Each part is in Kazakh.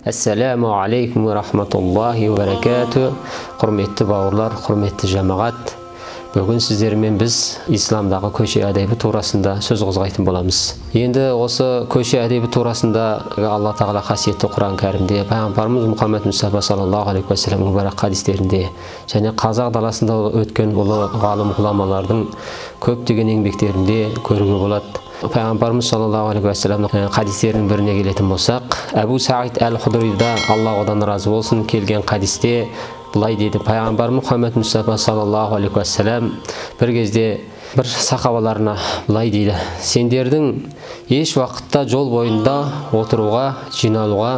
Ассаламу алейкум ва рахматуллахи ва баракату. Құрметті бауырлар, құрметті жамағат. Бүгін сіздермен біз исламдағы көше әдебі турасында сөз қозғайтын боламыз. Енді осы көше әдебі турасында Алла Тағала қасиетті Құран кәрімде, пайғамбарымыз Мұхаммед Мұстафа саллаллаху алейхи ва саллям мүбәрак хадистерінде және қазақ даласында өткен ұлы ғалым ғұламалардың көптеген еңбектерінде көруге болады. Пайғамбарымыз саллаллаху алейхи ва саллямның хадистерінің біріне келетін болсақ, Әбу Саид әл-Худрида, Алла одан разы болсын, келген хадисте былай дейді: пайғамбар Мұхаммед Мұстафа саллаллаху алейхи ва саллям бір кезде бір сахабаларына былай дейді: сендердің еш уақытта жол бойында отыруға, жиналуға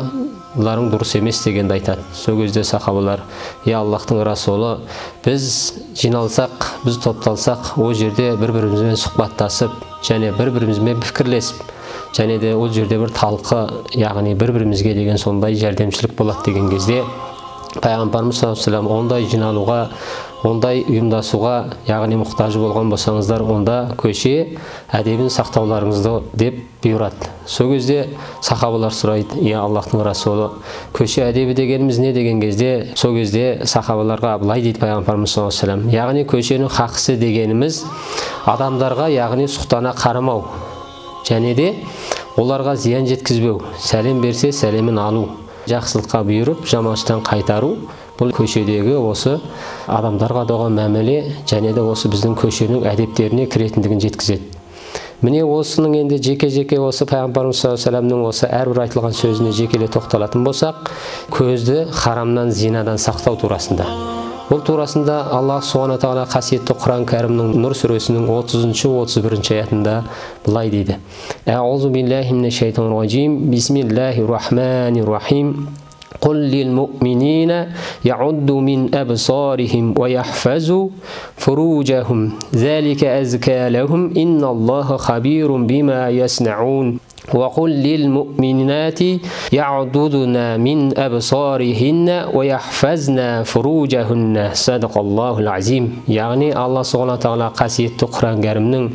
ларың дұрыс емес дегенді айтады. Сол кезде сахабалар: е Аллахтың расулы, біз жиналсақ, біз топталсақ, ол жерде бір-бірімізбен сұхбаттасып және бір-бірімізбен пікірлесіп, және де ол жерде бір талқы, яғни бір-бірімізге деген сондай жәрдемшілік болады деген кезде пайғамбарымыз саллаллаху алейхи ва саллям ондай жиналуға, ондай ұйымдасуға, яғни мұқтажы болған болсаңыздар, онда көше әдебін сақтауларыңызды деп бұйырады. Сол кезде сахабалар сұрайды: е Аллахтың расулы, көше әдебі дегеніміз не деген кезде, сол кезде сахабаларға былай дейді пайғамбарымыз саллаллаху алейхи ва саллям: яғни көшенің хақысы дегеніміз адамдарға, яғни сұқтана қарамау, және де оларға зиян жеткізбеу, сәлем берсе сәлемін алу, жақсылыққа бұйырып, жаманшылықтан қайтару. Бұл көшедегі осы адамдарға доған мәміле, және де осы біздің көшенің әдептеріне кіретіндігін жеткізеді. Міне осының енді жеке-жеке осы пайғамбарымыз саллаллаху алейхи ва саллямның осы әрбір айтылған сөзіне жекеле тоқталатын болсақ, көзді харамнан, зинадан сақтау турасында. Бұл турасында Аллах Субхана тағала қасиетті Құран кәрімнің Нұр сүресінің 30-31 аятында былай дейді: Аузу биллахи минаш шайтанир раджим, бисмиллахир рахманир рахим. قل للمؤمنين يعدوا من أبصارهم ويحفظوا فروجهم ذلك أزكى لهم إن الله خبير بما يصنعون وقل للمؤمنات يعضدن من أبصارهن ويحفظن فروجهن صدق الله العظيم. Яғни Алла Субхана тағала қасиетті Құран кәрімнің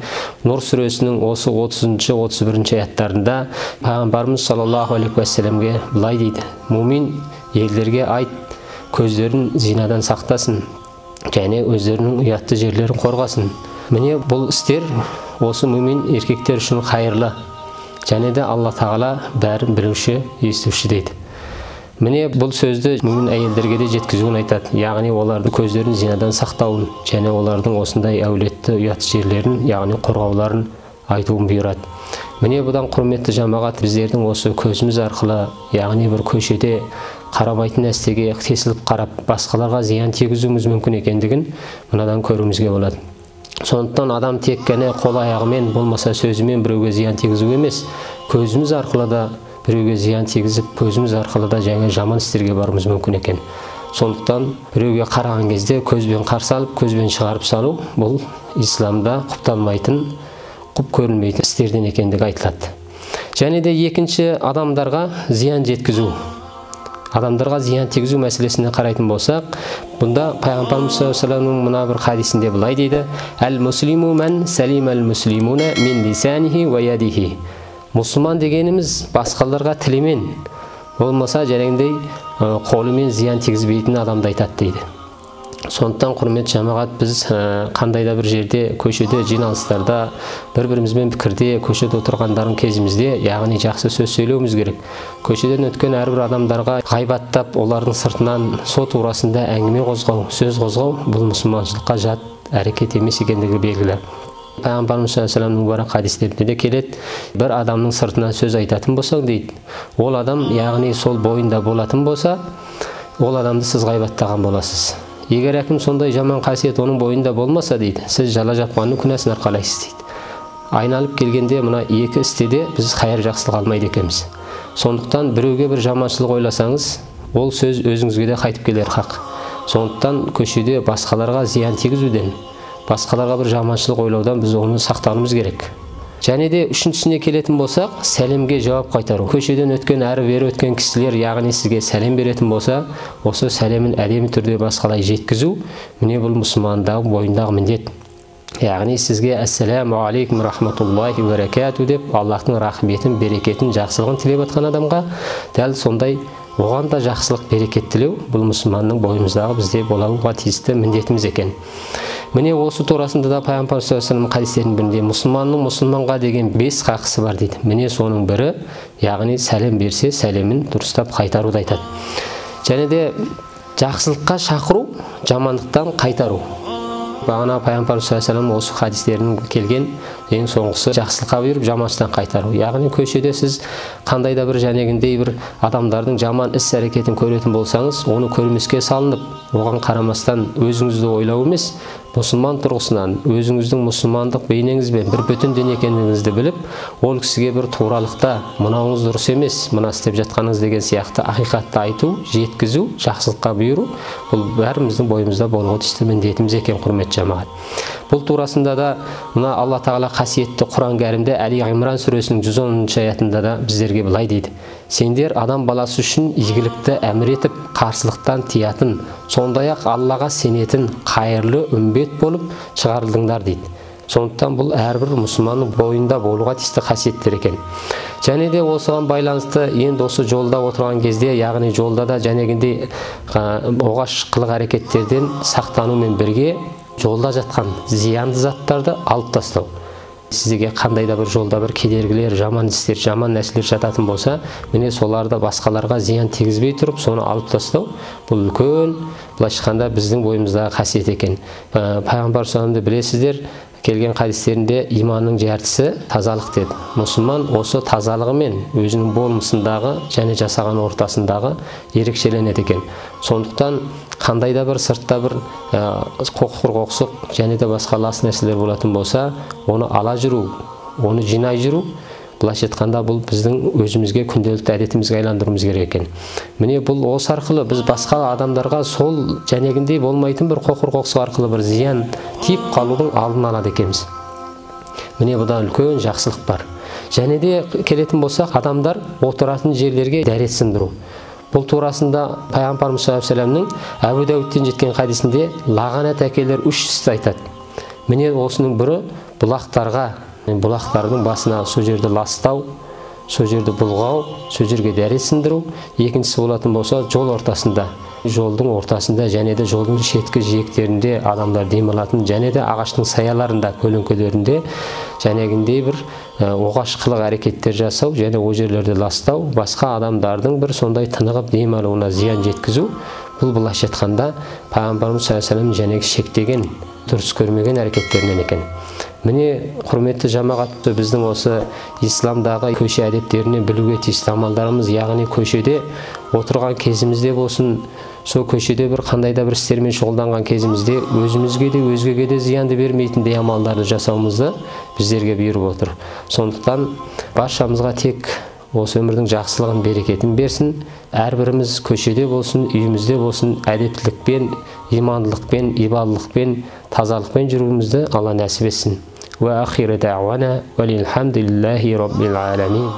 Нұр сүресінің осы 30-31 аяттарында пайғамбарымыз саллаллаху алейхи ва саллямге былай дейді: мумин елдерге айт, көздерін зинадан сақтасын және өздерінің ұятты жерлерін қорғасын. Міне бұл істер осы мумин еркектер үшін қайырлы, және де Алла Тағала бәрін білуші, естуші дейді. Міне бұл сөзді мүмин әйелдерге де жеткізуін айтады, яғни олардың көздерін зинадан сақтауын және олардың осындай әулетті ұятты жерлерін, яғни қорғауларын айтуын бұйырады. Міне бұдан құрметті жамағат, біздердің осы көзіміз арқылы, яғни бір көшеде қарамайтын нәрсеге тесіліп қарап, басқаларға зиян тигізуіміз мүмкін екендігін мынадан көруімізге болады. Сондықтан адам тек қана қол аяғымен, болмаса сөзімен біреуге зиян тигізу емес, көзіміз арқылы да біреуге зиян тигізіп, көзіміз арқылы да жаңа жаман істерге баруымыз мүмкін екен. Сондықтан біреуге қараған кезде көзбен қарсы алып, көзбен шығарып салу, бұл исламда құпталмайтын, құп көрілмейтін істерден екендігі айтылады. Және де екінші, адамдарға зиян жеткізу. Адамдарға зиян тигізу мәселесіне қарайтын болсақ, бұнда пайғамбарымыз саллаллаху алейхи ва саллямның мына бір хадисінде былай дейді: әл-муслиму мән сәлимәл муслимуна мин лисанихи ва ядихи. Мұсылман дегеніміз басқаларға тілімен, болмаса жәлеңдей қолымен зиян тигізбейтін адамды айтады дейді. Сондықтан құрметті жамағат, біз қандай да бір жерде, көшеде, жиналыстарда, бір-бірімізбен пікірде, көшеде отырғандардың кезімізде, яғни жақсы сөз сөйлеуіміз керек. Көшеден өткен әрбір адамдарға ғайбаттап, олардың сыртынан сот турасында әңгіме қозғау, сөз қозғау, бұл мұсылманшылыққа жат әрекет емес екендігі белгілі. Пайғамбарымыз саллаллаху алейхи ва саллямның барақ хадистерінде де келеді: бір адамның сыртынан сөз айтатын болсаң дейді, ол адам, яғни сол бойында болатын болса, ол адамды сіз ғайбаттаған боласыз. Егер әкім сондай жаман қасиет оның бойында болмаса дейді, сіз жала жапқанның күнәсін арқалайсыз дейді. Айналып келгенде мына екі істе де біз қайыр жақсылық алмайды екенбіз. Сондықтан біреуге бір жаманшылық ойласаңыз, ол сөз өзіңізге де қайтып келер хақ. Сондықтан көшеде басқаларға зиян тигізуден, басқаларға бір жаманшылық ойлаудан біз оны сақтануымыз керек. Және де үшіншісіне келетін болсақ, сәлемге жауап қайтару. Көшеден өткен, әрі-бері өткен кісілер, яғни сізге сәлем беретін болса, осы сәлемін әдемі түрде басқалай жеткізу, міне бұл мұсылмандағы бойындағы міндет. Яғни сізге ассаламу алейкум рахматуллахи ва баракату деп Аллахтың рахметін, берекетін, жақсылығын тілеп жатқан адамға дәл сондай оған да жақсылық берекет тілеу бұл мұсылманның бойымыздағы бізде болуға тиісті міндетіміз екен. Міне осы турасында да пайғамбар саллаллаху алейхи ва саллям хадистерінің бірінде мұсылманның мұсылманға деген 5 хақысы бар дейді. Міне соның бірі, яғни сәлем берсе сәлемін дұрыстап қайтаруды айтады. Және де жақсылыққа шақыру, жамандықтан қайтару. Бағана пайғамбар саллаллаху алейхи ва саллям осы хадистерінің келген ең соңғысы жақсылыққа бұйырып, жамандықтан қайтару. Яғни көшеде сіз қандай да бір жәнегіндей бір адамдардың жаман іс әрекетін көретін болсаңыз, оны көрмеске салынып, оған қарамастан өзіңізді ойлау емес, мұсылман тұрғысынан өзіңіздің мұсылмандық бейнеңізбен бір бүтін дін екендігіңізді біліп, ол кісіге бір туралықта мынауыңыз дұрыс емес, мына істеп жатқаныңыз деген сияқты ақиқатты айту, жеткізу, жақсылыққа бұйыру, бұл бәріміздің бойымызда болуға тиісті міндетіміз екен, құрметті жамағат. Бұл турасында да мына Алла Тағала қасиетті Құран кәрімде Әли Имран сүресінің 110-шы аятында да біздерге былай дейді: сендер адам баласы үшін игілікті әмір етіп, қарсылықтан тиятын, сондай-ақ Аллаға сенетін қайырлы үмбет болып шығарылдыңдар дейді. Сондықтан бұл әрбір мұсылманның бойында болуға тиісті қасиеттер екен. Және де осыған байланысты енді осы жолда отырған кезде, яғни жолда да жәнегіндей оғаш қылық әрекеттерден сақтанумен бірге жолда жатқан зиянды заттарды алып тастау. Сізге қандай да бір жолда бір кедергілер, жаман істер, жаман нәрселер жататын болса, міне соларды басқаларға зиян тигізбей тұрып, соны алып тастау, бұл үлкен, былайша айтқанда біздің бойымыздағы қасиет екен. Пайғамбар саллаллаху білесіздер, келген хадистерінде иманның жартысы тазалық деді. Мұсылман осы тазалығымен өзінің болмысындағы және жасаған ортасындағы ерекшеленеді екен. Сондықтан қандай да бір сыртта бір қоқсық және де басқа лас нәрселер болатын болса, оны ала жүру, оны жинай жүру, былайша айтқанда бұл біздің өзімізге күнделікті әдетімізге айналдыруымыз керек екен. Міне бұл осы арқылы біз басқа адамдарға сол жәнегіндей болмайтын бір қоқсық арқылы бір зиян тиіп қалудың алдын алады екенбіз. Міне бұда үлкен жақсылық бар. Және де келетін болсақ, адамдар отыратын жерлерге дәрет сындыру. Бұл турасында пайғамбарымыз саллаллаху алейхи ва саллямның Әбу Дәуудтен жеткен хадисінде лағанат әкелер 3 істі айтады. Міне осының бірі бұлақтардың басына сол жерді ластау, сол жерді бұлғау, сол жерге дәрет сындыру. Екіншісі болатын болса, жолдың ортасында және де жолдың шеткі жиектерінде адамдар демалатын, және де ағаштың саяларында, көлеңкелерінде жәнегіндей бір оғаш қылық әрекеттер жасау, және о жерлерді ластау, басқа адамдардың бір сондай тынығып демалуына зиян жеткізу. Бұл былайша айтқанда пайғамбарымыз саллаллаху алейхи ва саллям жәнегі шектеген, дұрыс көрмеген әрекеттерінен екен. Міне құрметті жамағат, біздің осы исламдағы көше әдептеріне білуге тиісті амалдарымыз, яғни көшеде отырған кезімізде болсын, сол көшеде бір қандай да бір істермен шұғылданған кезімізде өзімізге де өзгеге де зиянды бермейтіндей амалдарды жасауымызды біздерге бұйырып отыр. Сондықтан баршамызға тек осы өмірдің жақсылығын, берекетін берсін. Әрбіріміз көшеде болсын, үйімізде болсын, әдептілікпен, имандылықпен, ибадылықпен, тазалықпен жүруімізді Алла нәсіп етсін. Ва ахиру дәъвана валилхамдулиллахи раббил аламин.